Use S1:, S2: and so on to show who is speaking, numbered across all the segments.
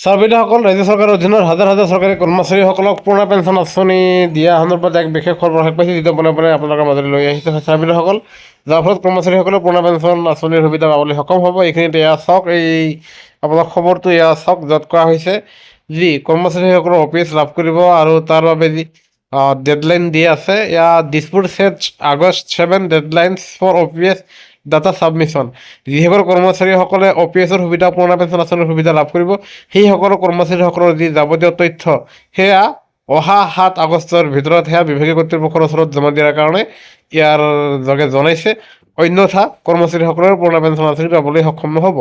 S1: চাৰ্বিদাৰসকল ৰাজ্য চৰকাৰৰ অধীনৰ হাজাৰ হাজাৰ চৰকাৰী কৰ্মচাৰীসকলক পূৰ্ণ পেঞ্চন আঁচনি দিয়া সন্দৰ্ভত এক বিশেষ খবৰ প্ৰকাশ পাইছে, যিটো পোনে আপোনালোকৰ মাজলৈ লৈ আহিছে চাৰ্বিদাৰসকল, যাৰ ফলত কৰ্মচাৰীসকলে পূৰ্ণ পেঞ্চন আঁচনিৰ সুবিধা পাবলৈ সক্ষম হ'ব। এইখিনিতে এয়া চাওক, এই আপোনাৰ খবৰটো এয়া চাওক, য'ত কোৱা হৈছে যি কৰ্মচাৰীসকলৰ অফিচ লাভ কৰিব আৰু তাৰ বাবে যি ডেডলাইন দিয়া আছে, এয়া Dispur set August 7 deadlines for OPS data submission. যিসকল কৰ্মচাৰীসকলে অপিএছৰ সুবিধা পূৰ্ণ পেঞ্চন আঁচনিৰ সুবিধা লাভ কৰিব, সেইসকল কৰ্মচাৰীসকলৰ যি যাৱতীয় তথ্য সেয়া অহা 7 আগষ্টৰ ভিতৰত সেয়া বিভাগীয় কৰ্তৃপক্ষৰ ওচৰত জমা দিয়াৰ কাৰণে ইয়াৰ যোগে জনাইছে। অন্যথা কৰ্মচাৰীসকলৰ পূৰ্ণ পেঞ্চন আঁচনি পাবলৈ সক্ষম নহ'ব।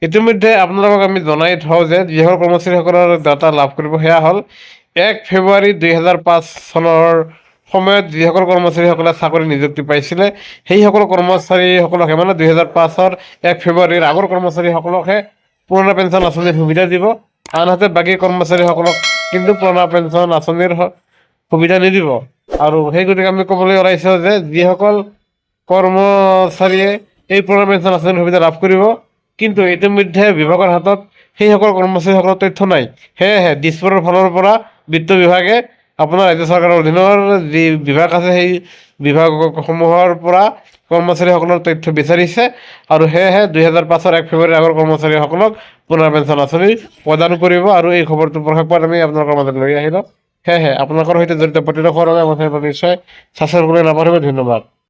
S1: ইতিমধ্যে আপোনালোকক আমি জনাই থওঁ যে যিসকল কৰ্মচাৰীসকলৰ ডাটা লাভ কৰিব সেয়া হ'ল 1 ফেব্ৰুৱাৰী 2005 চনৰ সময়ত যিসকল কৰ্মচাৰীসকলে চাকৰি নিযুক্তি পাইছিলে, সেইসকল কৰ্মচাৰীসকলকহে মানে 2005-ৰ 1 ফেব্ৰুৱাৰীৰ আগৰ কৰ্মচাৰীসকলকহে পুৰণা পেঞ্চন আঁচনিৰ সুবিধা দিব। আনহাতে বাকী কৰ্মচাৰীসকলক কিন্তু পুৰণা পেঞ্চন আঁচনিৰ সুবিধা নিদিব। আৰু সেই গতিকে আমি ক'বলৈ ওলাইছোঁ যে যিসকল কৰ্মচাৰীয়ে এই পুৰণা পেঞ্চন আঁচনিৰ সুবিধা লাভ কৰিব, কিন্তু ইতিমধ্যে বিভাগৰ হাতত সেইসকল কৰ্মচাৰীসকলৰ তথ্য নাই। সেয়েহে দিছপুৰৰ ফালৰ পৰা বিত্ত বিভাগে আপোনাৰ ৰাজ্য চৰকাৰৰ অধীনৰ যি বিভাগ আছে সেই বিভাগসমূহৰ পৰা কৰ্মচাৰীসকলৰ তথ্য বিচাৰিছে আৰু সেয়েহে 2005-ৰ 1 ফেব্ৰুৱাৰীৰ আগৰ কৰ্মচাৰীসকলক পুনৰ পেঞ্চন আঁচনি প্ৰদান কৰিব। আৰু এই খবৰটো প্ৰকাশ পোৱাত আমি আপোনালোকৰ মাজত লৈ আহিলোঁ। সেয়েহে আপোনালোকৰ সৈতে জড়িত প্ৰতিটো খবৰ নিশ্চয় ছাবস্ক্ৰাইব কৰিবলৈ নাপাহৰিব। ধন্যবাদ।